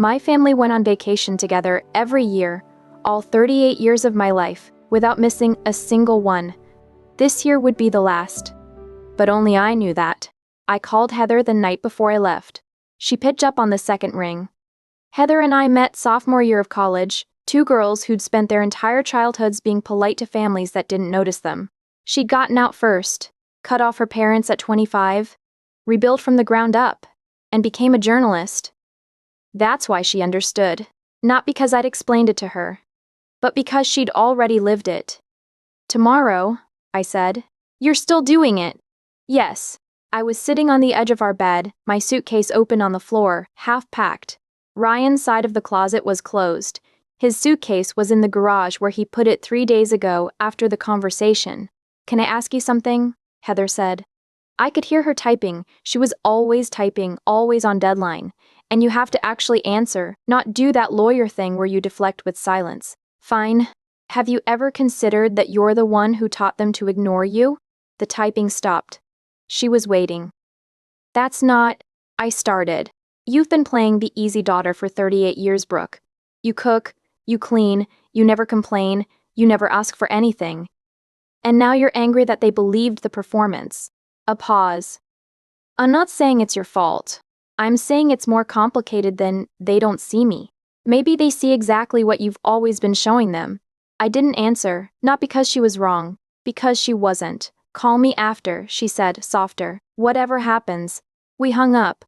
My family went on vacation together every year, all 38 years of my life, without missing a single one. This year would be the last. But only I knew that. I called Heather the night before I left. She picked up on the second ring. Heather and I met sophomore year of college, two girls who'd spent their entire childhoods being polite to families that didn't notice them. She'd gotten out first, cut off her parents at 25, rebuilt from the ground up, and became a journalist. That's why she understood, not because I'd explained it to her, but because she'd already lived it. Tomorrow, I said. You're still doing it? Yes. I was sitting on the edge of our bed, my suitcase open on the floor, half packed. Ryan's side of the closet was closed. His suitcase was in the garage where he put it 3 days ago after the conversation. Can I ask you something? Heather said. I could hear her typing. She was always typing, always on deadline. And you have to actually answer, not do that lawyer thing where you deflect with silence. Fine. Have you ever considered that you're the one who taught them to ignore you? The typing stopped. She was waiting. That's not... I started. You've been playing the easy daughter for 38 years, Brooke. You cook, you clean, you never complain, you never ask for anything. And now you're angry that they believed the performance. A pause. I'm not saying it's your fault. I'm saying it's more complicated than they don't see me. Maybe they see exactly what you've always been showing them. I didn't answer, not because she was wrong, because she wasn't. Call me after, she said, softer. Whatever happens. We hung up.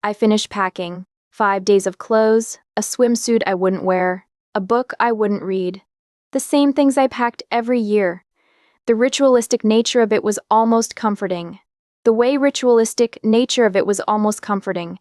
I finished packing. 5 days of clothes, a swimsuit I wouldn't wear, a book I wouldn't read. The same things I packed every year. The ritualistic nature of it was almost comforting. The way ritualistic nature of it was almost comforting.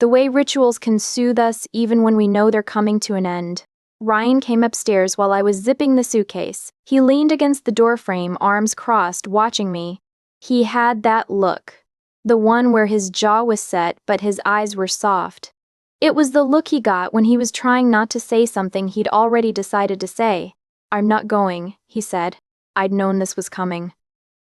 The way rituals can soothe us even when we know they're coming to an end. Ryan came upstairs while I was zipping the suitcase. He leaned against the doorframe, arms crossed, watching me. He had that look. The one where his jaw was set but his eyes were soft. It was the look he got when he was trying not to say something he'd already decided to say. I'm not going, he said. I'd known this was coming.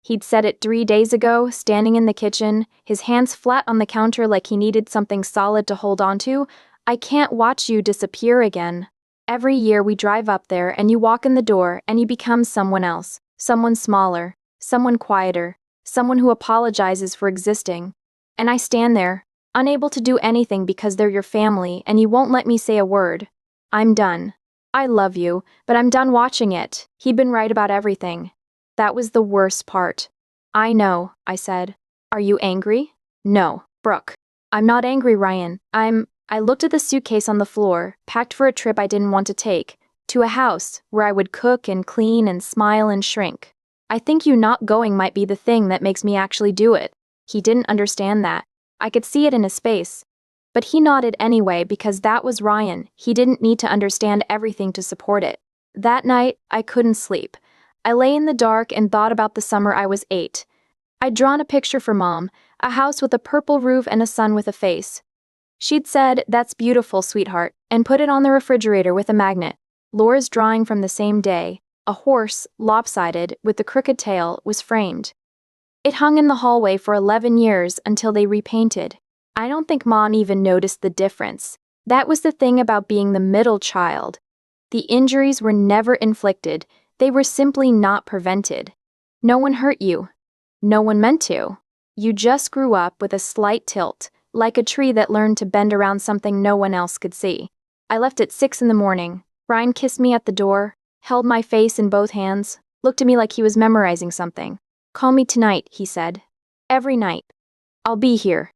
He'd said it 3 days ago, standing in the kitchen, his hands flat on the counter like he needed something solid to hold onto. I can't watch you disappear again. Every year we drive up there and you walk in the door and you become someone else, someone smaller, someone quieter, someone who apologizes for existing. And I stand there, unable to do anything because they're your family and you won't let me say a word. I'm done. I love you, but I'm done watching it. He'd been right about everything. That was the worst part. I know, I said. Are you angry? No, Brooke. I'm not angry, Ryan. I looked at the suitcase on the floor, packed for a trip I didn't want to take, to a house where I would cook and clean and smile and shrink. I think you not going might be the thing that makes me actually do it. He didn't understand that. I could see it in his face. But he nodded anyway because that was Ryan. He didn't need to understand everything to support it. That night, I couldn't sleep. I lay in the dark and thought about the summer I was 8. I'd drawn a picture for Mom, a house with a purple roof and a sun with a face. She'd said, "That's beautiful, sweetheart," and put it on the refrigerator with a magnet. Laura's drawing from the same day, a horse, lopsided, with the crooked tail, was framed. It hung in the hallway for 11 years until they repainted. I don't think Mom even noticed the difference. That was the thing about being the middle child. The injuries were never inflicted. They were simply not prevented. No one hurt you. No one meant to. You just grew up with a slight tilt, like a tree that learned to bend around something no one else could see. I left at 6 in the morning. Ryan kissed me at the door, held my face in both hands, looked at me like he was memorizing something. Call me tonight, he said. Every night. I'll be here.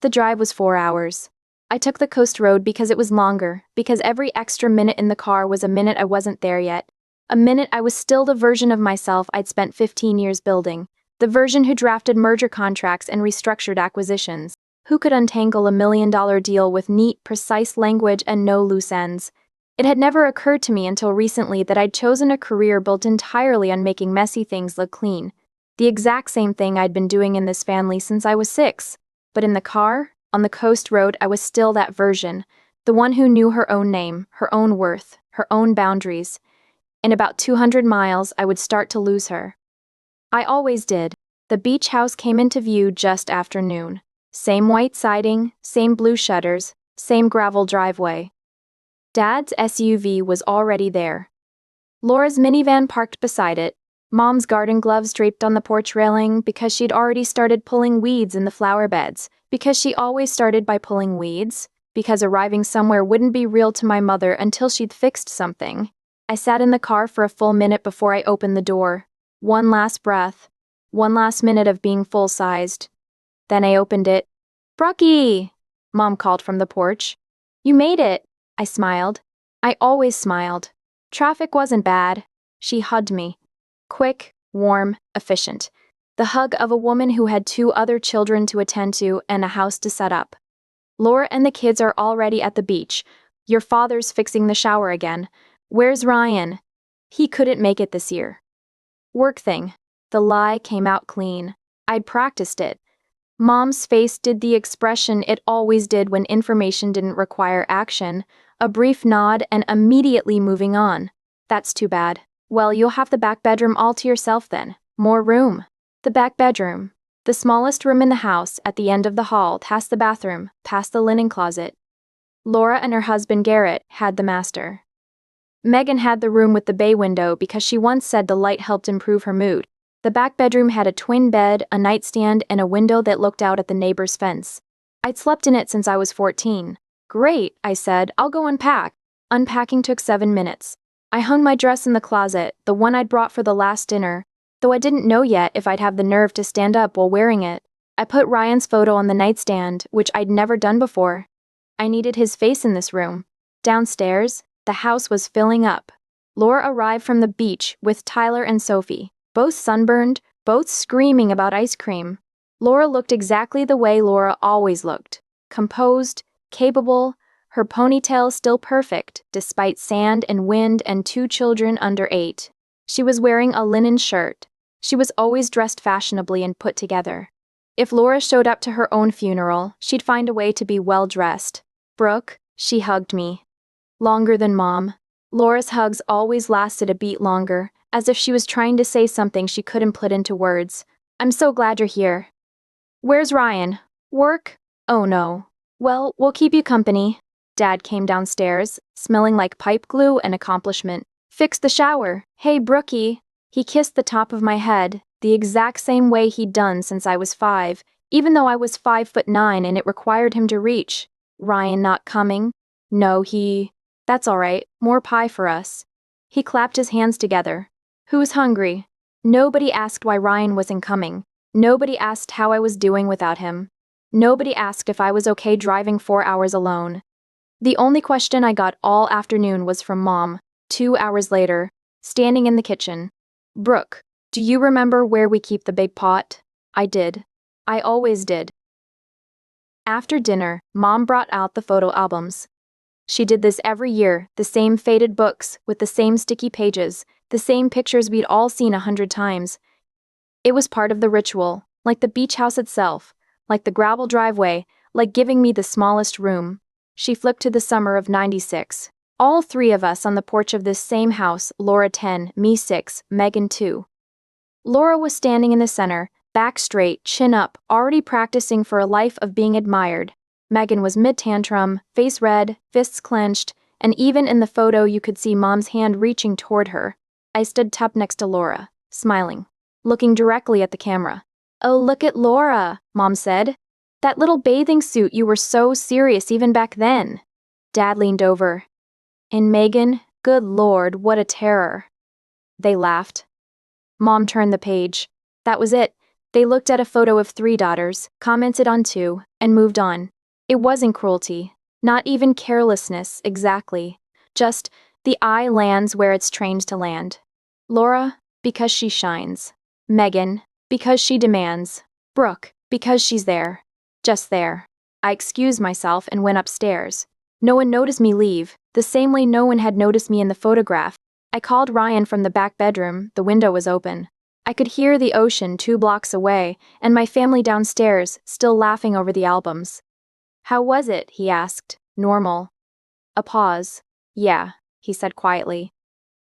The drive was 4 hours. I took the coast road because it was longer, because every extra minute in the car was a minute I wasn't there yet. A minute I was still the version of myself I'd spent 15 years building, the version who drafted merger contracts and restructured acquisitions, who could untangle $1 million deal with neat, precise language and no loose ends. It had never occurred to me until recently that I'd chosen a career built entirely on making messy things look clean. The exact same thing I'd been doing in this family since I was 6. But in the car, on the coast road, I was still that version, the one who knew her own name, her own worth, her own boundaries. In about 200 miles, I would start to lose her. I always did. The beach house came into view just after noon. Same white siding, same blue shutters, Same gravel driveway. Dad's SUV was already there. Laura's minivan parked beside it. Mom's garden gloves draped on the porch railing because she'd already started pulling weeds in the flower beds, because she always started by pulling weeds, because arriving somewhere wouldn't be real to my mother until she'd fixed something. I sat in the car for a full minute before I opened the door. One last breath. One last minute of being full-sized. Then I opened it. "Brookie!" Mom called from the porch. "You made it!" I smiled. I always smiled. Traffic wasn't bad. She hugged me. Quick, warm, efficient. The hug of a woman who had 2 other children to attend to and a house to set up. "Laura and the kids are already at the beach. Your father's fixing the shower again. Where's Ryan? He couldn't make it this year." Work thing. The lie came out clean. I'd practiced it. Mom's face did the expression it always did when information didn't require action, a brief nod and immediately moving on. "That's too bad. Well, you'll have the back bedroom all to yourself then. More room." The back bedroom. The smallest room in the house, at the end of the hall, past the bathroom, past the linen closet. Laura and her husband Garrett had the master. Megan had the room with the bay window because she once said the light helped improve her mood. The back bedroom had a twin bed, a nightstand, and a window that looked out at the neighbor's fence. I'd slept in it since I was 14. "Great," I said, "I'll go unpack." Unpacking took 7 minutes. I hung my dress in the closet, the one I'd brought for the last dinner, though I didn't know yet if I'd have the nerve to stand up while wearing it. I put Ryan's photo on the nightstand, which I'd never done before. I needed his face in this room. Downstairs, the house was filling up. Laura arrived from the beach with Tyler and Sophie, both sunburned, both screaming about ice cream. Laura looked exactly the way Laura always looked. Composed, capable, her ponytail still perfect, despite sand and wind and 2 children under 8. She was wearing a linen shirt. She was always dressed fashionably and put together. If Laura showed up to her own funeral, she'd find a way to be well-dressed. "Brooke," she hugged me. Longer than Mom. Laura's hugs always lasted a beat longer, as if she was trying to say something she couldn't put into words. "I'm so glad you're here." "Where's Ryan? Work?" "Oh no." "Well, we'll keep you company." Dad came downstairs, smelling like pipe glue and accomplishment. "Fix the shower. Hey, Brookie." He kissed the top of my head, the exact same way he'd done since I was 5, even though I was 5'9" and it required him to reach. "Ryan not coming?" "No, That's all right, more pie for us." He clapped his hands together. "Who's hungry?" Nobody asked why Ryan wasn't coming. Nobody asked how I was doing without him. Nobody asked if I was okay driving 4 hours alone. The only question I got all afternoon was from Mom, 2 hours later, standing in the kitchen. "Brooke, do you remember where we keep the big pot?" I did. I always did. After dinner, Mom brought out the photo albums. She did this every year, the same faded books, with the same sticky pages, the same pictures we'd all seen 100 times. It was part of the ritual, like the beach house itself, like the gravel driveway, like giving me the smallest room. She flipped to the summer of '96. All 3 of us on the porch of this same house, Laura 10, me 6, Megan 2. Laura was standing in the center, back straight, chin up, already practicing for a life of being admired. Megan was mid-tantrum, face red, fists clenched, and even in the photo you could see Mom's hand reaching toward her. I stood tucked next to Laura, smiling, looking directly at the camera. "Oh, look at Laura," Mom said. "That little bathing suit, you were so serious even back then." Dad leaned over. "And Megan, good Lord, what a terror." They laughed. Mom turned the page. That was it. They looked at a photo of 3 daughters, commented on 2, and moved on. It wasn't cruelty, not even carelessness, exactly. Just, the eye lands where it's trained to land. Laura, because she shines. Megan, because she demands. Brooke, because she's there. Just there. I excused myself and went upstairs. No one noticed me leave, the same way no one had noticed me in the photograph. I called Ryan from the back bedroom, the window was open. I could hear the ocean 2 blocks away, and my family downstairs, still laughing over the albums. "How was it?" he asked. "Normal." A pause. "Yeah," he said quietly.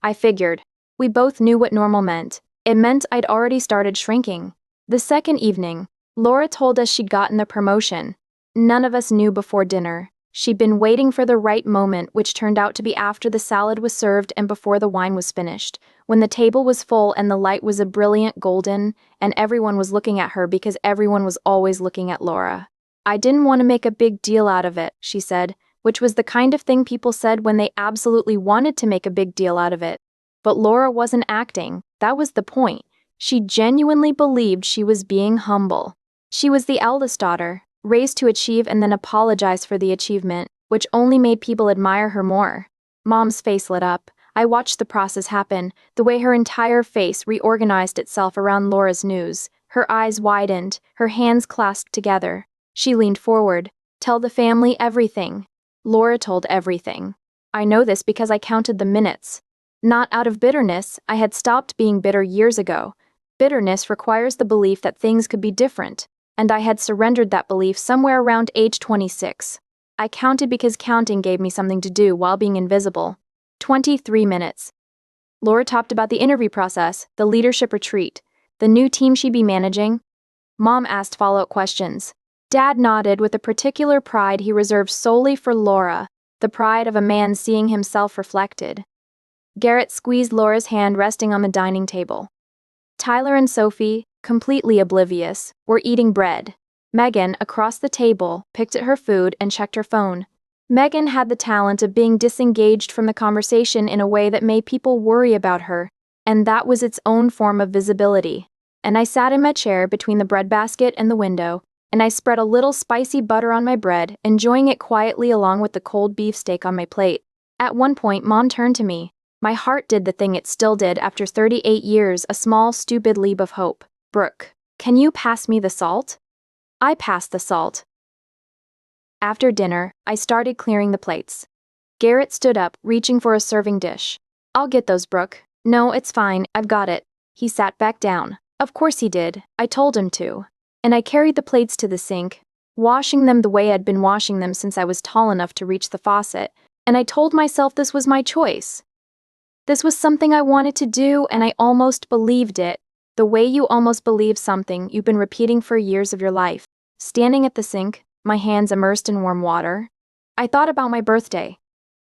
I figured. We both knew what normal meant. It meant I'd already started shrinking. The second evening, Laura told us she'd gotten the promotion. None of us knew before dinner. She'd been waiting for the right moment, which turned out to be after the salad was served and before the wine was finished, when the table was full and the light was a brilliant golden, and everyone was looking at her because everyone was always looking at Laura. "I didn't want to make a big deal out of it," she said, which was the kind of thing people said when they absolutely wanted to make a big deal out of it. But Laura wasn't acting, that was the point. She genuinely believed she was being humble. She was the eldest daughter, raised to achieve and then apologize for the achievement, which only made people admire her more. Mom's face lit up. I watched the process happen, the way her entire face reorganized itself around Laura's news. Her eyes widened, her hands clasped together. She leaned forward. "Tell the family everything." Laura told everything. I know this because I counted the minutes. Not out of bitterness, I had stopped being bitter years ago. Bitterness requires the belief that things could be different, and I had surrendered that belief somewhere around age 26. I counted because counting gave me something to do while being invisible. 23 minutes. Laura talked about the interview process, the leadership retreat, the new team she'd be managing. Mom asked follow-up questions. Dad nodded with a particular pride he reserved solely for Laura, the pride of a man seeing himself reflected. Garrett squeezed Laura's hand resting on the dining table. Tyler and Sophie, completely oblivious, were eating bread. Megan, across the table, picked at her food and checked her phone. Megan had the talent of being disengaged from the conversation in a way that made people worry about her, and that was its own form of visibility. And I sat in my chair between the breadbasket and the window, and I spread a little spicy butter on my bread, enjoying it quietly along with the cold beefsteak on my plate. At one point, Mom turned to me. My heart did the thing it still did after 38 years, a small, stupid leap of hope. "Brooke, can you pass me the salt?" I passed the salt. After dinner, I started clearing the plates. Garrett stood up, reaching for a serving dish. "I'll get those, Brooke." "No, it's fine, I've got it." He sat back down. Of course he did, I told him to. And I carried the plates to the sink, washing them the way I'd been washing them since I was tall enough to reach the faucet, and I told myself this was my choice. This was something I wanted to do, and I almost believed it. The way you almost believe something you've been repeating for years of your life. Standing at the sink, my hands immersed in warm water, I thought about my birthday.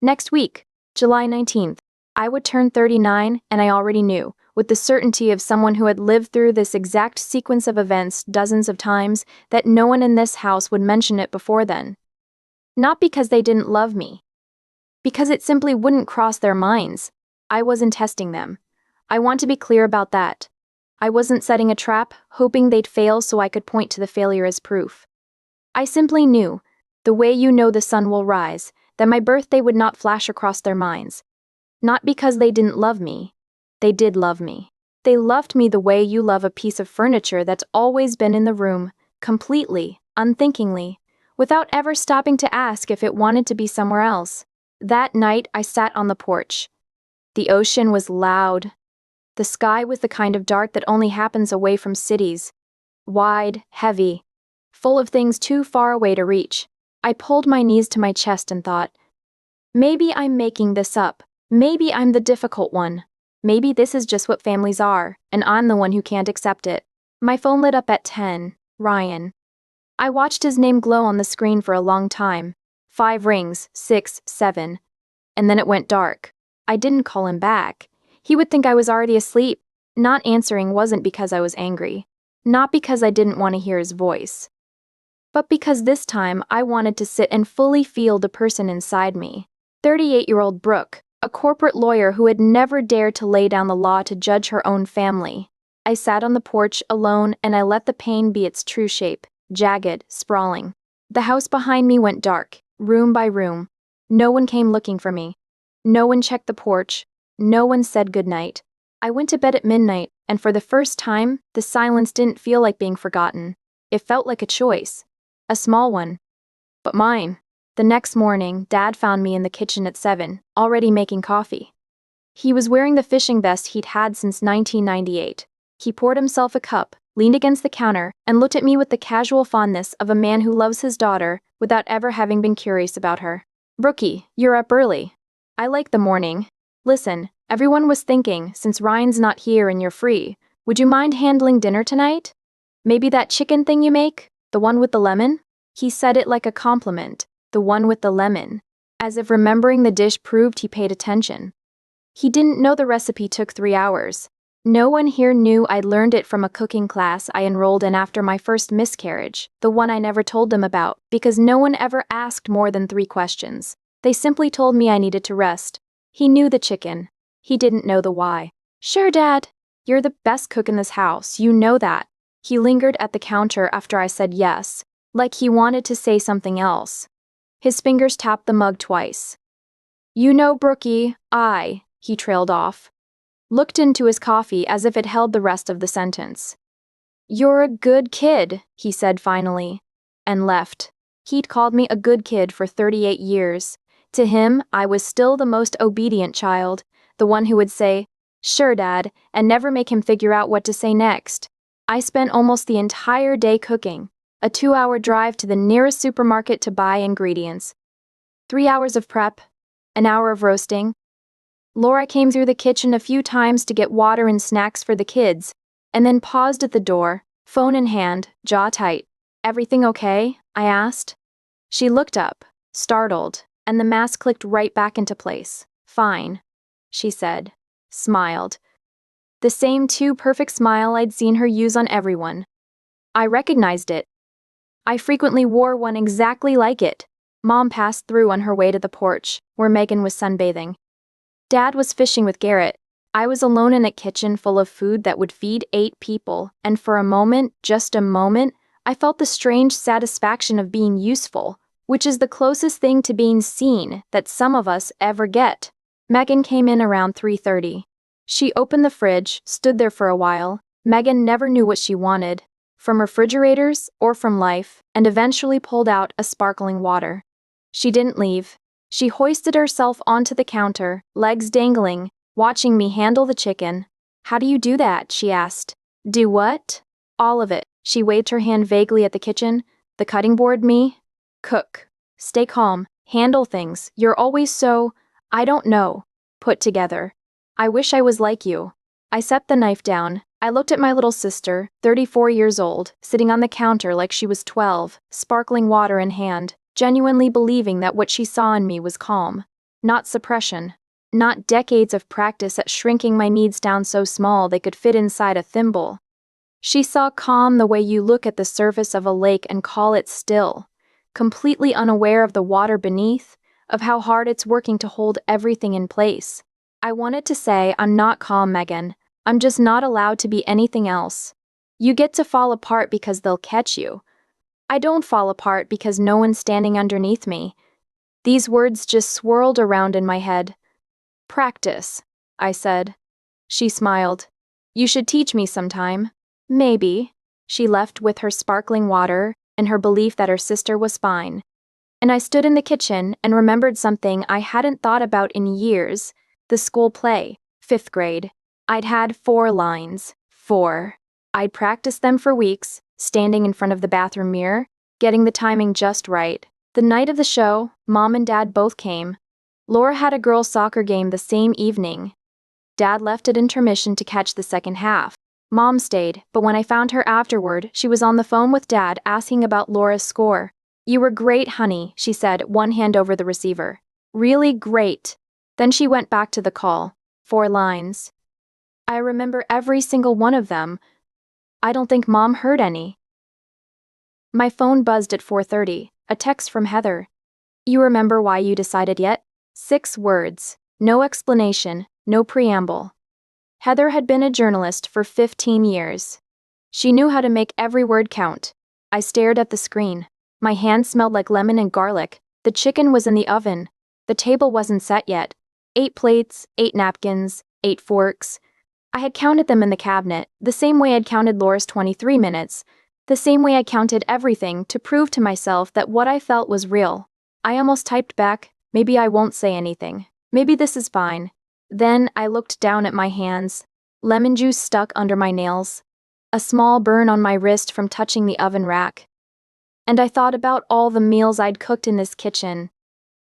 Next week, July 19th, I would turn 39, and I already knew, with the certainty of someone who had lived through this exact sequence of events dozens of times, that no one in this house would mention it before then. Not because they didn't love me. Because it simply wouldn't cross their minds. I wasn't testing them. I want to be clear about that. I wasn't setting a trap, hoping they'd fail so I could point to the failure as proof. I simply knew, the way you know the sun will rise, that my birthday would not flash across their minds. Not because they didn't love me. They did love me. They loved me the way you love a piece of furniture that's always been in the room, completely, unthinkingly, without ever stopping to ask if it wanted to be somewhere else. That night I sat on the porch. The ocean was loud. The sky was the kind of dark that only happens away from cities. Wide, heavy, full of things too far away to reach. I pulled my knees to my chest and thought, maybe I'm making this up. Maybe I'm the difficult one. Maybe this is just what families are, and I'm the one who can't accept it. My phone lit up at 10, Ryan. I watched his name glow on the screen for a long time. 5 rings, 6, 7. And then it went dark. I didn't call him back. He would think I was already asleep. Not answering wasn't because I was angry. Not because I didn't want to hear his voice. But because this time I wanted to sit and fully feel the person inside me. 38-year-old Brooke, a corporate lawyer who had never dared to lay down the law to judge her own family. I sat on the porch alone and I let the pain be its true shape, jagged, sprawling. The house behind me went dark, room by room. No one came looking for me. No one checked the porch. No one said goodnight. I went to bed at midnight, and for the first time, the silence didn't feel like being forgotten. It felt like a choice. A small one. But mine. The next morning, Dad found me in the kitchen at 7, already making coffee. He was wearing the fishing vest he'd had since 1998. He poured himself a cup, leaned against the counter, and looked at me with the casual fondness of a man who loves his daughter without ever having been curious about her. "Brookie, you're up early." "I like the morning. Listen, everyone was thinking, since Ryan's not here and you're free, would you mind handling dinner tonight? Maybe that chicken thing you make? The one with the lemon?" He said it like a compliment, the one with the lemon, as if remembering the dish proved he paid attention. He didn't know the recipe took 3 hours. No one here knew I'd learned it from a cooking class I enrolled in after my first miscarriage, the one I never told them about, because no one ever asked more than 3 questions. They simply told me I needed to rest. He knew the chicken. He didn't know the why. "Sure, Dad. You're the best cook in this house, you know that." He lingered at the counter after I said yes, like he wanted to say something else. His fingers tapped the mug twice. "You know, Brookie, he trailed off. Looked into his coffee as if it held the rest of the sentence. "You're a good kid," he said finally, and left. He'd called me a good kid for 38 years. To him, I was still the most obedient child, the one who would say, "Sure, Dad," and never make him figure out what to say next. I spent almost the entire day cooking, a 2-hour drive to the nearest supermarket to buy ingredients. 3 hours of prep, an hour of roasting. Laura came through the kitchen a few times to get water and snacks for the kids, and then paused at the door, phone in hand, jaw tight. "Everything okay?" I asked. She looked up, startled, and the mask clicked right back into place. "Fine," she said, smiled. The same too-perfect smile I'd seen her use on everyone. I recognized it. I frequently wore one exactly like it. Mom passed through on her way to the porch, where Megan was sunbathing. Dad was fishing with Garrett. I was alone in a kitchen full of food that would feed 8 people, and for a moment, just a moment, I felt the strange satisfaction of being useful, which is the closest thing to being seen that some of us ever get. Megan came in around 3:30. She opened the fridge, stood there for a while. Megan never knew what she wanted, from refrigerators or from life, and eventually pulled out a sparkling water. She didn't leave. She hoisted herself onto the counter, legs dangling, watching me handle the chicken. "How do you do that?" she asked. "Do what?" "All of it." She waved her hand vaguely at the kitchen. "The cutting board, me?" "Cook. Stay calm. Handle things. You're always so, I don't know, put together. I wish I was like you." I set the knife down. I looked at my little sister, 34 years old, sitting on the counter like she was 12, sparkling water in hand, genuinely believing that what she saw in me was calm, not suppression, not decades of practice at shrinking my needs down so small they could fit inside a thimble. She saw calm the way you look at the surface of a lake and call it still, completely unaware of the water beneath, of how hard it's working to hold everything in place. I wanted to say, "I'm not calm, Megan. I'm just not allowed to be anything else. You get to fall apart because they'll catch you. I don't fall apart because no one's standing underneath me." These words just swirled around in my head. "Practice," I said. She smiled. "You should teach me sometime." "Maybe." She left with her sparkling water and her belief that her sister was fine. And I stood in the kitchen and remembered something I hadn't thought about in years, the school play, 5th grade. I'd had 4 lines. 4. I'd practiced them for weeks, standing in front of the bathroom mirror, getting the timing just right. The night of the show, Mom and Dad both came. Laura had a girls' soccer game the same evening. Dad left at intermission to catch the second half. Mom stayed, but when I found her afterward, she was on the phone with Dad asking about Laura's score. "You were great, honey," she said, one hand over the receiver. "Really great." Then she went back to the call. 4 lines. I remember every single one of them. I don't think Mom heard any. My phone buzzed at 4:30, a text from Heather. "You remember why you decided yet?" 6 words, no explanation, no preamble. Heather had been a journalist for 15 years. She knew how to make every word count. I stared at the screen. My hand smelled like lemon and garlic. The chicken was in the oven. The table wasn't set yet. 8 plates, 8 napkins, 8 forks. I had counted them in the cabinet, the same way I'd counted Laura's 23 minutes, the same way I counted everything to prove to myself that what I felt was real. I almost typed back, "Maybe I won't say anything. Maybe this is fine." Then I looked down at my hands. Lemon juice stuck under my nails. A small burn on my wrist from touching the oven rack. And I thought about all the meals I'd cooked in this kitchen.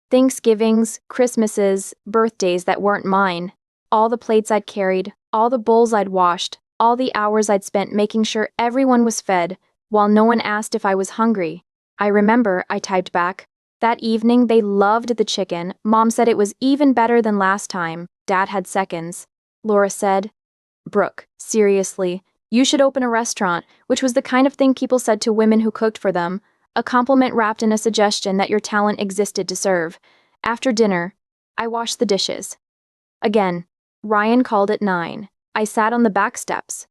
Thanksgivings, Christmases, birthdays that weren't mine. All the plates I'd carried, all the bowls I'd washed, all the hours I'd spent making sure everyone was fed, while no one asked if I was hungry. I remember, I typed back, That evening, they loved the chicken. Mom said it was even better than last time. Dad had seconds. Laura said, "Brooke, seriously, you should open a restaurant," which was the kind of thing people said to women who cooked for them, a compliment wrapped in a suggestion that your talent existed to serve. After dinner, I washed the dishes. Again, Ryan called at 9. I sat on the back steps,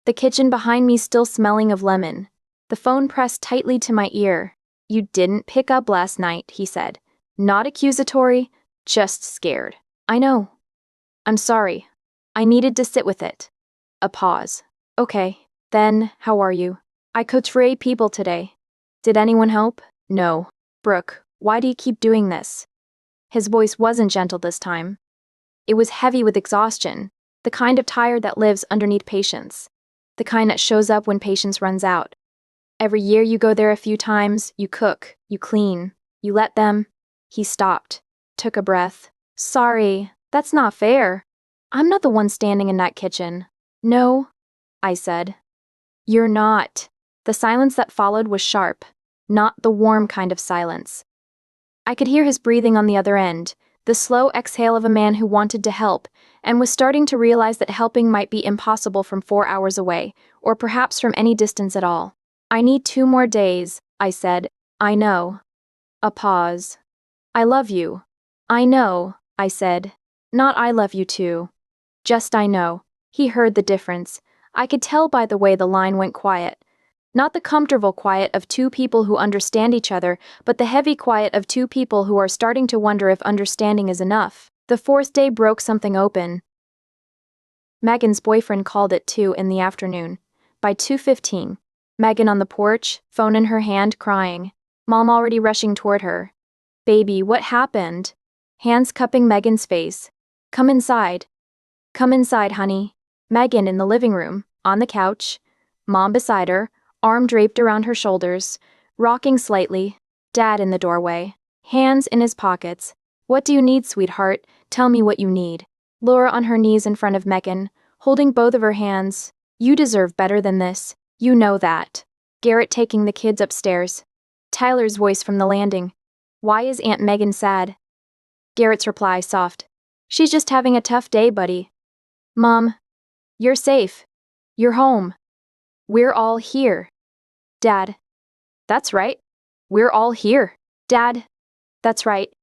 the kitchen behind me still smelling of lemon. The phone pressed tightly to my ear. "You didn't pick up last night," he said. Not accusatory, just scared. "I know. I'm sorry. I needed to sit with it." A pause. "Okay, then, how are you?" "I cooked for 8 people today." "Did anyone help?" "No." "Brooke, why do you keep doing this?" His voice wasn't gentle this time. It was heavy with exhaustion, the kind of tired that lives underneath patience, the kind that shows up when patience runs out. "Every year you go there a few times, you cook, you clean, you let them." He stopped, took a breath. "Sorry, that's not fair. I'm not the one standing in that kitchen." "No," I said. "You're not." The silence that followed was sharp, not the warm kind of silence. I could hear his breathing on the other end, the slow exhale of a man who wanted to help, and was starting to realize that helping might be impossible from 4 hours away, or perhaps from any distance at all. "I need 2 more days," I said. "I know." A pause. "I love you." "I know," I said. Not "I love you too." Just "I know." He heard the difference. I could tell by the way the line went quiet. Not the comfortable quiet of 2 people who understand each other, but the heavy quiet of 2 people who are starting to wonder if understanding is enough. The 4th day broke something open. Megan's boyfriend called at 2 in the afternoon. By 2:15, Megan on the porch, phone in her hand, crying. Mom already rushing toward her. "Baby, what happened?" Hands cupping Megan's face. "Come inside." "Come inside, honey." Megan in the living room, on the couch. Mom beside her, arm draped around her shoulders, rocking slightly. Dad in the doorway, hands in his pockets. "What do you need, sweetheart? Tell me what you need." Laura on her knees in front of Megan, holding both of her hands. "You deserve better than this. You know that." Garrett taking the kids upstairs. Tyler's voice from the landing. "Why is Aunt Megan sad?" Garrett's reply soft. "She's just having a tough day, buddy." "Mom, you're safe. You're home. We're all here." Dad, "That's right. We're all here." Dad, "That's right.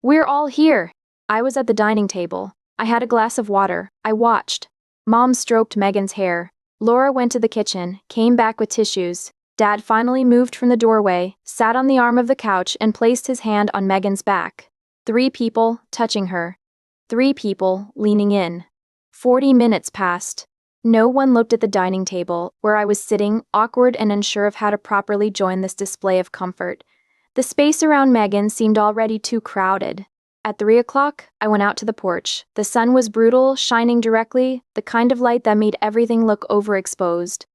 We're all here." I was at the dining table. I had a glass of water. I watched. Mom stroked Megan's hair. Laura went to the kitchen, came back with tissues. Dad finally moved from the doorway, sat on the arm of the couch, and placed his hand on Megan's back. 3 people touching her. 3 people leaning in. 40 minutes passed. No one looked at the dining table, where I was sitting, awkward and unsure of how to properly join this display of comfort. The space around Megan seemed already too crowded. At 3 o'clock, I went out to the porch. The sun was brutal, shining directly, the kind of light that made everything look overexposed.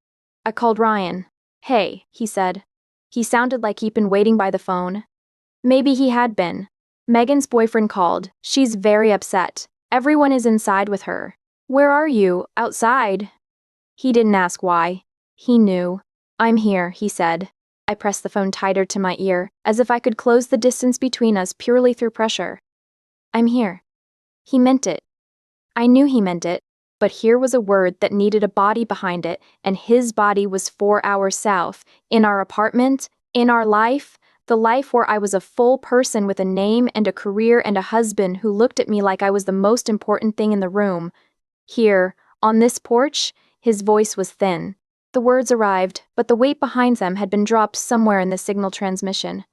I called Ryan. "Hey," he said. He sounded like he'd been waiting by the phone. Maybe he had been. "Megan's boyfriend called. She's very upset. Everyone is inside with her." "Where are you? Outside?" He didn't ask why. He knew. "I'm here," he said. I pressed the phone tighter to my ear, as if I could close the distance between us purely through pressure. "I'm here." He meant it. I knew he meant it, but here was a word that needed a body behind it, and his body was 4 hours south, in our apartment, in our life, the life where I was a full person with a name and a career and a husband who looked at me like I was the most important thing in the room. Here, on this porch, his voice was thin. The words arrived, but the weight behind them had been dropped somewhere in the signal transmission.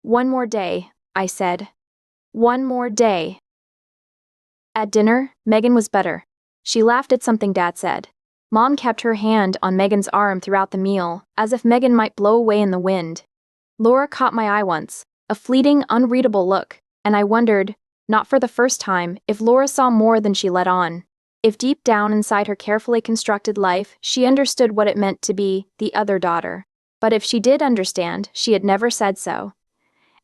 "One more day," I said. "One more day." At dinner, Megan was better. She laughed at something Dad said. Mom kept her hand on Megan's arm throughout the meal, as if Megan might blow away in the wind. Laura caught my eye once, a fleeting, unreadable look, and I wondered, not for the first time, if Laura saw more than she let on. If deep down inside her carefully constructed life, she understood what it meant to be the other daughter. But if she did understand, she had never said so.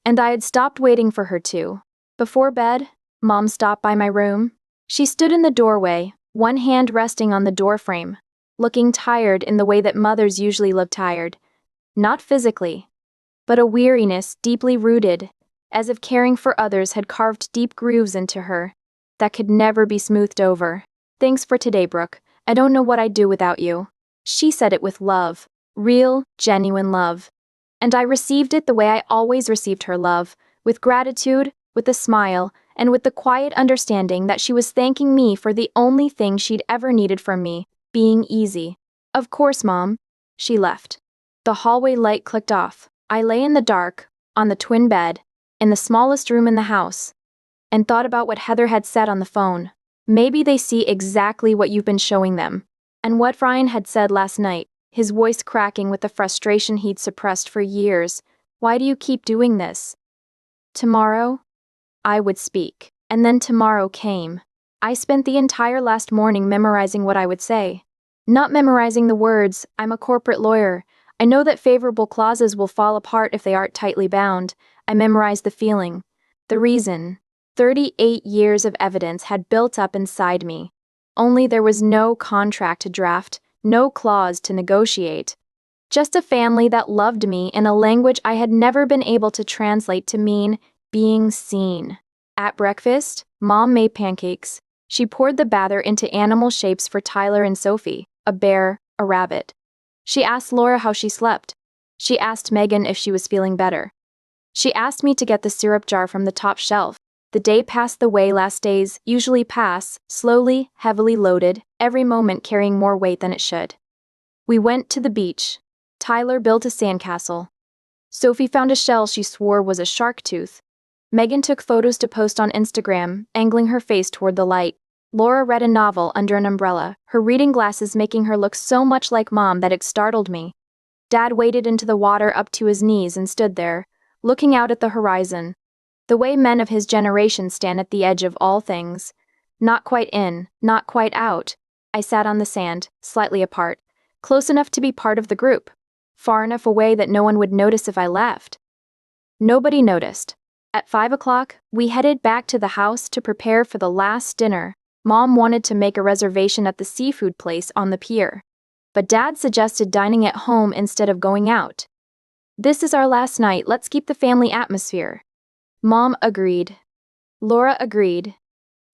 And I had stopped waiting for her to. Before bed, Mom stopped by my room. She stood in the doorway, one hand resting on the doorframe, looking tired in the way that mothers usually look tired. Not physically, but a weariness deeply rooted, as if caring for others had carved deep grooves into her that could never be smoothed over. "Thanks for today, Brooke. I don't know what I'd do without you." She said it with love, real, genuine love. And I received it the way I always received her love, with gratitude, with a smile, and with the quiet understanding that she was thanking me for the only thing she'd ever needed from me, being easy. "Of course, Mom." She left. The hallway light clicked off. I lay in the dark, on the twin bed, in the smallest room in the house, and thought about what Heather had said on the phone. "Maybe they see exactly what you've been showing them." And what Ryan had said last night, his voice cracking with the frustration he'd suppressed for years. "Why do you keep doing this?" Tomorrow, I would speak. And then tomorrow came. I spent the entire last morning memorizing what I would say. Not memorizing the words, "I'm a corporate lawyer. I know that favorable clauses will fall apart if they aren't tightly bound." I memorized the feeling. The reason. 38 years of evidence had built up inside me. Only there was no contract to draft, no clause to negotiate. Just a family that loved me in a language I had never been able to translate to mean being seen. At breakfast, Mom made pancakes. She poured the batter into animal shapes for Tyler and Sophie, a bear, a rabbit. She asked Laura how she slept. She asked Megan if she was feeling better. She asked me to get the syrup jar from the top shelf. The day passed the way last days usually pass, slowly, heavily loaded, every moment carrying more weight than it should. We went to the beach. Tyler built a sandcastle. Sophie found a shell she swore was a shark tooth. Megan took photos to post on Instagram, angling her face toward the light. Laura read a novel under an umbrella, her reading glasses making her look so much like Mom that it startled me. Dad waded into the water up to his knees and stood there, looking out at the horizon. The way men of his generation stand at the edge of all things. Not quite in, not quite out. I sat on the sand, slightly apart, close enough to be part of the group, far enough away that no one would notice if I left. Nobody noticed. At 5 o'clock, we headed back to the house to prepare for the last dinner. Mom wanted to make a reservation at the seafood place on the pier, but Dad suggested dining at home instead of going out. "This is our last night, let's keep the family atmosphere." Mom agreed. Laura agreed.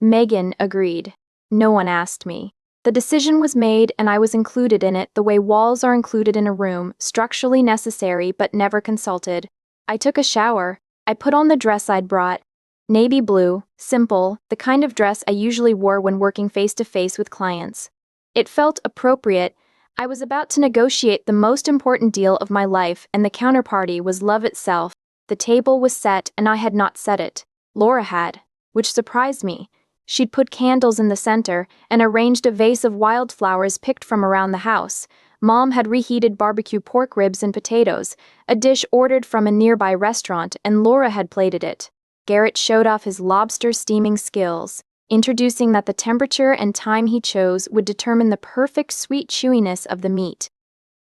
Megan agreed. No one asked me. The decision was made and I was included in it the way walls are included in a room, structurally necessary but never consulted. I took a shower. I put on the dress I'd brought. Navy blue, simple, the kind of dress I usually wore when working face-to-face with clients. It felt appropriate. I was about to negotiate the most important deal of my life and the counterparty was love itself. The table was set and I had not set it. Laura had, which surprised me. She'd put candles in the center and arranged a vase of wildflowers picked from around the house. Mom had reheated barbecue pork ribs and potatoes, a dish ordered from a nearby restaurant, and Laura had plated it. Garrett showed off his lobster steaming skills, introducing that the temperature and time he chose would determine the perfect sweet chewiness of the meat.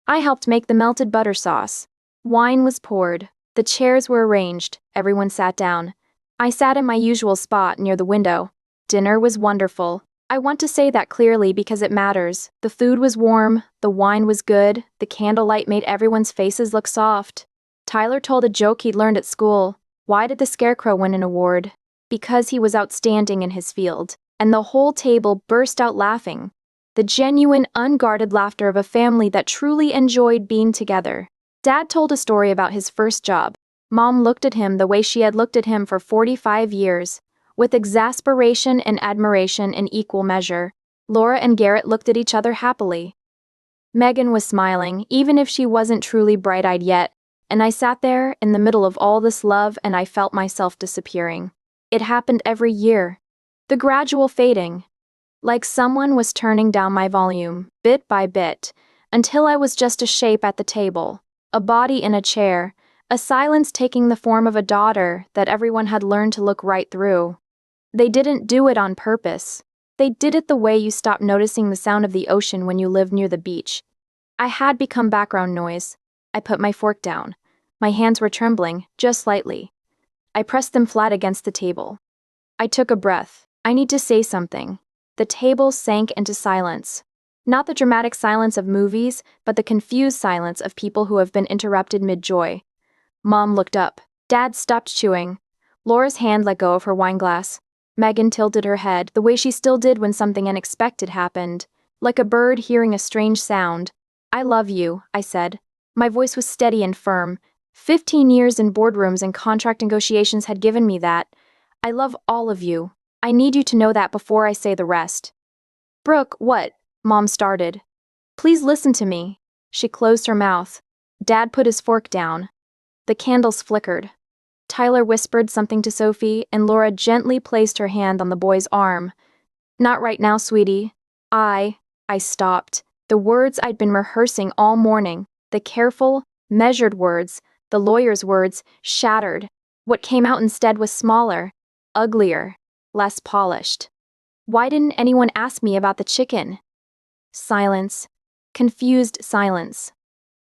I helped make the melted butter sauce. Wine was poured. The chairs were arranged. Everyone sat down. I sat in my usual spot near the window. Dinner was wonderful. I want to say that clearly because it matters. The food was warm, the wine was good, the candlelight made everyone's faces look soft. Tyler told a joke he'd learned at school. Why did the Scarecrow win an award? Because he was outstanding in his field. And the whole table burst out laughing. The genuine, unguarded laughter of a family that truly enjoyed being together. Dad told a story about his first job. Mom looked at him the way she had looked at him for 45 years. With exasperation and admiration in equal measure. Laura and Garrett looked at each other happily. Megan was smiling, even if she wasn't truly bright-eyed yet, and I sat there in the middle of all this love and I felt myself disappearing. It happened every year. The gradual fading. Like someone was turning down my volume, bit by bit, until I was just a shape at the table, a body in a chair, a silence taking the form of a daughter that everyone had learned to look right through. They didn't do it on purpose. They did it the way you stop noticing the sound of the ocean when you live near the beach. I had become background noise. I put my fork down. My hands were trembling, just slightly. I pressed them flat against the table. I took a breath. I need to say something. The table sank into silence. Not the dramatic silence of movies, but the confused silence of people who have been interrupted mid-joy. Mom looked up. Dad stopped chewing. Laura's hand let go of her wine glass. Megan tilted her head, the way she still did when something unexpected happened, like a bird hearing a strange sound. I love you, I said. My voice was steady and firm. 15 years in boardrooms and contract negotiations had given me that. I love all of you. I need you to know that before I say the rest. Brooke, what? Mom started. Please listen to me. She closed her mouth. Dad put his fork down. The candles flickered. Tyler whispered something to Sophie, and Laura gently placed her hand on the boy's arm. Not right now, sweetie. I stopped. The words I'd been rehearsing all morning, the careful, measured words, the lawyer's words, shattered. What came out instead was smaller, uglier, less polished. Why didn't anyone ask me about the chicken? Silence. Confused silence.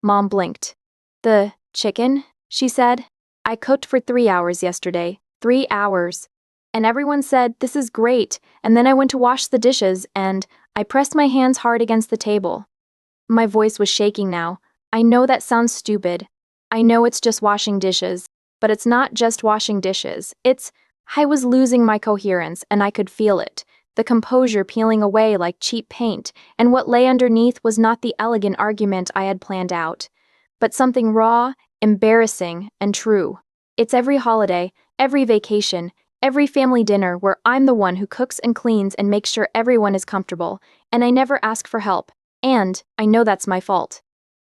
Mom blinked. The chicken? She said. I cooked for 3 hours yesterday. 3 hours. And everyone said, this is great, and then I went to wash the dishes, and I pressed my hands hard against the table. My voice was shaking now. I know that sounds stupid. I know it's just washing dishes, but it's not just washing dishes. I was losing my coherence, and I could feel it. The composure peeling away like cheap paint, and what lay underneath was not the elegant argument I had planned out, but something raw, embarrassing, and true. It's every holiday, every vacation, every family dinner where I'm the one who cooks and cleans and makes sure everyone is comfortable, and I never ask for help, and I know that's my fault.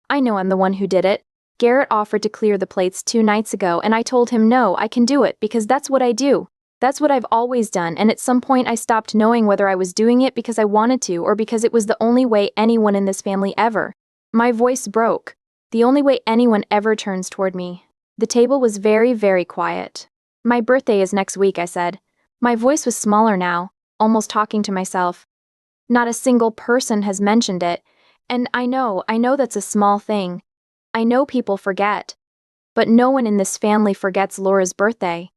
I know I'm the one who did it. Garrett offered to clear the plates 2 nights ago, and I told him no, I can do it because that's what I do. That's what I've always done, and at some point I stopped knowing whether I was doing it because I wanted to or because it was the only way anyone in this family ever. My voice broke. The only way anyone ever turns toward me. The table was very, very quiet. My birthday is next week, I said. My voice was smaller now, almost talking to myself. Not a single person has mentioned it, and I know that's a small thing. I know people forget. But no one in this family forgets Laura's birthday.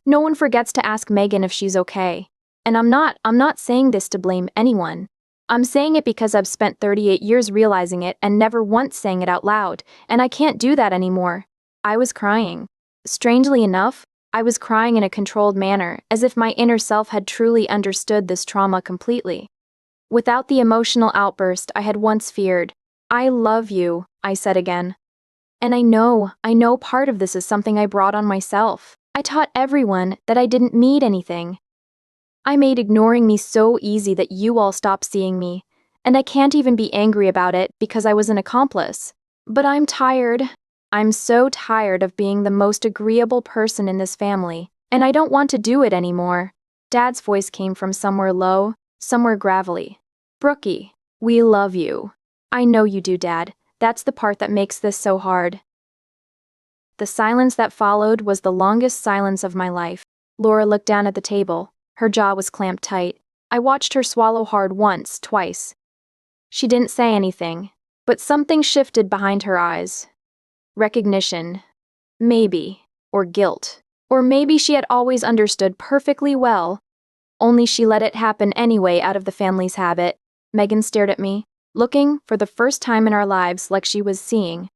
No one forgets to ask Megan if she's okay. And I'm not saying this to blame anyone. I'm saying it because I've spent 38 years realizing it and never once saying it out loud, and I can't do that anymore. I was crying. Strangely enough, I was crying in a controlled manner, as if my inner self had truly understood this trauma completely. Without the emotional outburst I had once feared. I love you, I said again. And I know part of this is something I brought on myself. I taught everyone that I didn't need anything. I made ignoring me so easy that you all stopped seeing me, and I can't even be angry about it because I was an accomplice. But I'm tired. I'm so tired of being the most agreeable person in this family, and I don't want to do it anymore. Dad's voice came from somewhere low, somewhere gravelly. Brookie, we love you. I know you do, Dad. That's the part that makes this so hard. The silence that followed was the longest silence of my life. Laura looked down at the table. Her jaw was clamped tight. I watched her swallow hard once, twice. She didn't say anything, but something shifted behind her eyes. Recognition. Maybe. Or guilt. Or maybe she had always understood perfectly well. Only she let it happen anyway out of the family's habit. Megan stared at me, looking, for the first time in our lives, like she was seeing.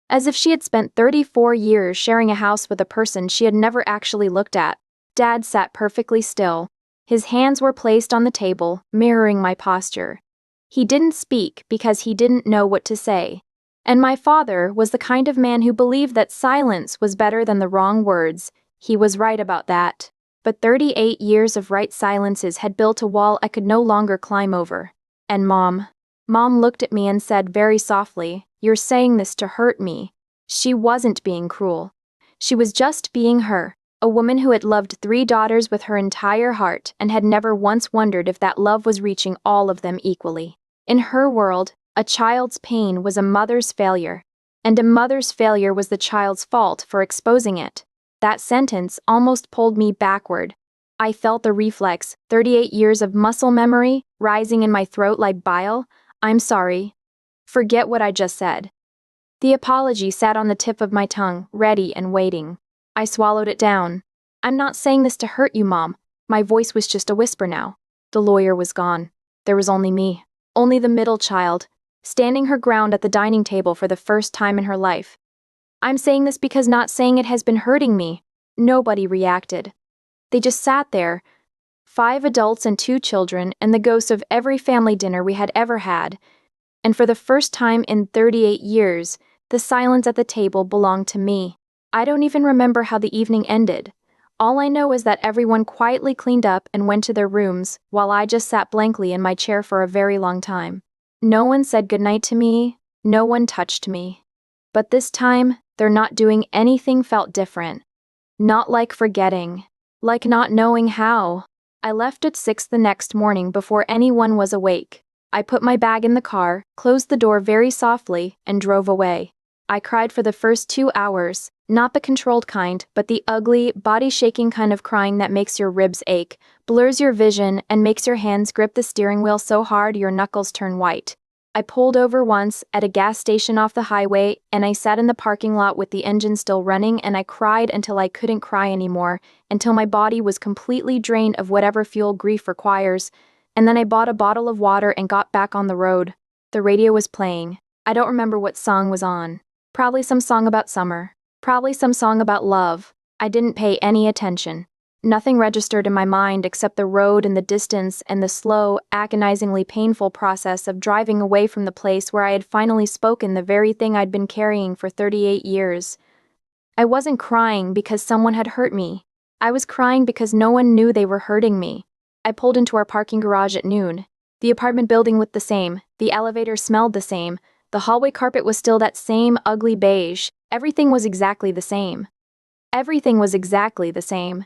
As if she had spent 34 years sharing a house with a person she had never actually looked at. Dad sat perfectly still. His hands were placed on the table, mirroring my posture. He didn't speak because he didn't know what to say. And my father was the kind of man who believed that silence was better than the wrong words. He was right about that. But 38 years of right silences had built a wall I could no longer climb over. And Mom looked at me and said very softly, "You're saying this to hurt me." She wasn't being cruel. She was just being her, a woman who had loved 3 daughters with her entire heart and had never once wondered if that love was reaching all of them equally. In her world, a child's pain was a mother's failure, and a mother's failure was the child's fault for exposing it. That sentence almost pulled me backward. I felt the reflex, 38 years of muscle memory, rising in my throat like bile. I'm sorry. Forget what I just said. The apology sat on the tip of my tongue, ready and waiting. I swallowed it down. I'm not saying this to hurt you, Mom. My voice was just a whisper now. The lawyer was gone. There was only me. Only the middle child, standing her ground at the dining table for the first time in her life. I'm saying this because not saying it has been hurting me. Nobody reacted. They just sat there, 5 adults and 2 children, and the ghost of every family dinner we had ever had. And for the first time in 38 years, the silence at the table belonged to me. I don't even remember how the evening ended. All I know is that everyone quietly cleaned up and went to their rooms, while I just sat blankly in my chair for a very long time. No one said goodnight to me, no one touched me. But this time, their not doing anything felt different. Not like forgetting, like not knowing how. I left at 6 the next morning before anyone was awake. I put my bag in the car, closed the door very softly, and drove away. I cried for the first 2 hours, not the controlled kind, but the ugly, body-shaking kind of crying that makes your ribs ache, blurs your vision, and makes your hands grip the steering wheel so hard your knuckles turn white. I pulled over once at a gas station off the highway, and I sat in the parking lot with the engine still running, and I cried until I couldn't cry anymore, until my body was completely drained of whatever fuel grief requires. And then I bought a bottle of water and got back on the road. The radio was playing. I don't remember what song was on. Probably some song about summer. Probably some song about love. I didn't pay any attention. Nothing registered in my mind except the road and the distance and the slow, agonizingly painful process of driving away from the place where I had finally spoken the very thing I'd been carrying for 38 years. I wasn't crying because someone had hurt me. I was crying because no one knew they were hurting me. I pulled into our parking garage at noon. The apartment building looked the same. The elevator smelled the same. The hallway carpet was still that same ugly beige. Everything was exactly the same. Everything was exactly the same.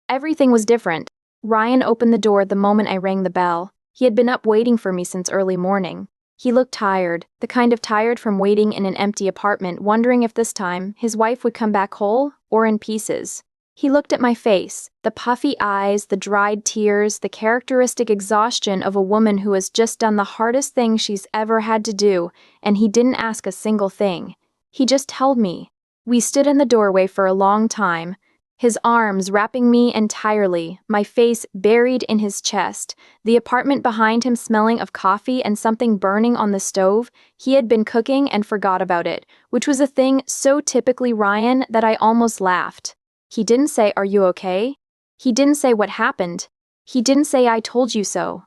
Everything was different. Ryan opened the door the moment I rang the bell. He had been up waiting for me since early morning. He looked tired, the kind of tired from waiting in an empty apartment, wondering if this time his wife would come back whole or in pieces. He looked at my face, the puffy eyes, the dried tears, the characteristic exhaustion of a woman who has just done the hardest thing she's ever had to do, and he didn't ask a single thing. He just held me. We stood in the doorway for a long time, his arms wrapping me entirely, my face buried in his chest, the apartment behind him smelling of coffee and something burning on the stove. He had been cooking and forgot about it, which was a thing so typically Ryan that I almost laughed. He didn't say, "Are you okay?" He didn't say what happened. He didn't say, "I told you so."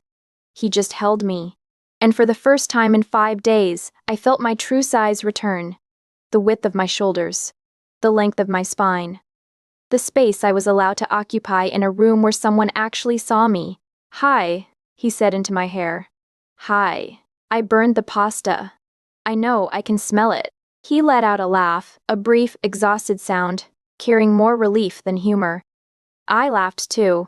He just held me. And for the first time in 5 days, I felt my true size return. The width of my shoulders. The length of my spine. The space I was allowed to occupy in a room where someone actually saw me. "Hi," he said into my hair. "Hi. I burned the pasta. I know, I can smell it." He let out a laugh, a brief, exhausted sound, carrying more relief than humor. I laughed too.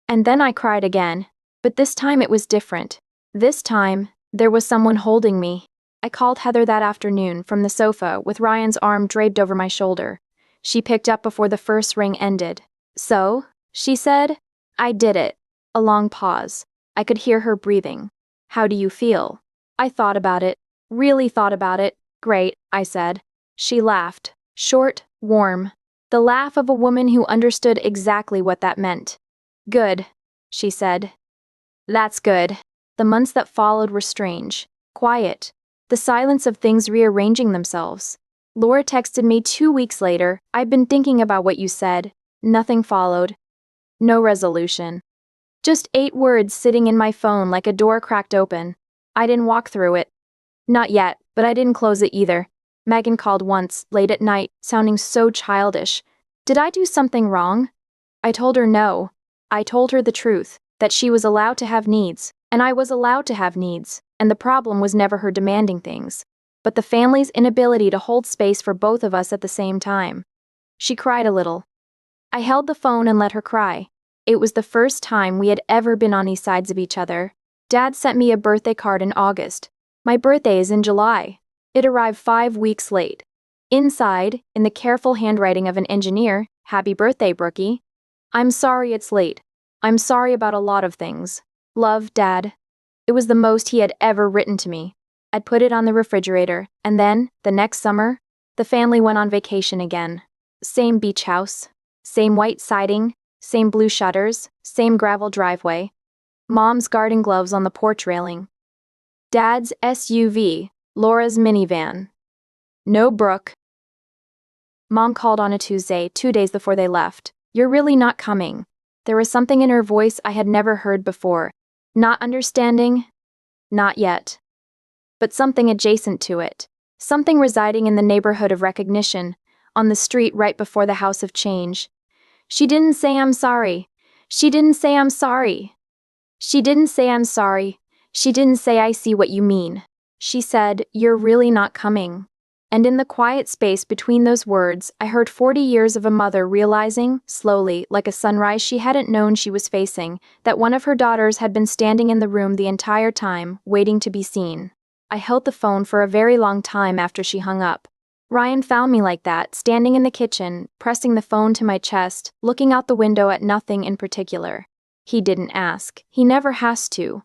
And then I cried again. But this time it was different. This time, there was someone holding me. I called Heather that afternoon from the sofa with Ryan's arm draped over my shoulder. She picked up before the first ring ended. "So?" she said. "I did it." A long pause. I could hear her breathing. "How do you feel?" I thought about it. Really thought about it. "Great," I said. She laughed. Short, warm. The laugh of a woman who understood exactly what that meant. "Good," she said. "That's good." The months that followed were strange. Quiet. The silence of things rearranging themselves. Laura texted me 2 weeks later, "I've been thinking about what you said." Nothing followed. No resolution. Just 8 words sitting in my phone like a door cracked open. I didn't walk through it. Not yet, but I didn't close it either. Megan called once, late at night, sounding so childish. Did I do something wrong? I told her no. I told her the truth, that she was allowed to have needs, and I was allowed to have needs, and the problem was never her demanding things, but the family's inability to hold space for both of us at the same time. She cried a little. I held the phone and let her cry. It was the first time we had ever been on these sides of each other. Dad sent me a birthday card in August. My birthday is in July. It arrived 5 weeks late. Inside, in the careful handwriting of an engineer, "Happy birthday, Brookie. I'm sorry it's late. I'm sorry about a lot of things. Love, Dad." It was the most he had ever written to me. I'd put it on the refrigerator, and then, the next summer, the family went on vacation again. Same beach house, same white siding, same blue shutters, same gravel driveway. Mom's garden gloves on the porch railing. Dad's SUV, Laura's minivan. No Brooke. Mom called on a Tuesday, 2 days before they left. "You're really not coming." There was something in her voice I had never heard before. Not understanding? Not yet. But something adjacent to it. Something residing in the neighborhood of recognition, on the street right before the house of change. She didn't say I'm sorry. She didn't say I'm sorry. She didn't say I'm sorry. She didn't say I see what you mean. She said, you're really not coming. And in the quiet space between those words, I heard 40 years of a mother realizing, slowly, like a sunrise she hadn't known she was facing, that one of her daughters had been standing in the room the entire time, waiting to be seen. I held the phone for a very long time after she hung up. Ryan found me like that, standing in the kitchen, pressing the phone to my chest, looking out the window at nothing in particular. He didn't ask. He never has to.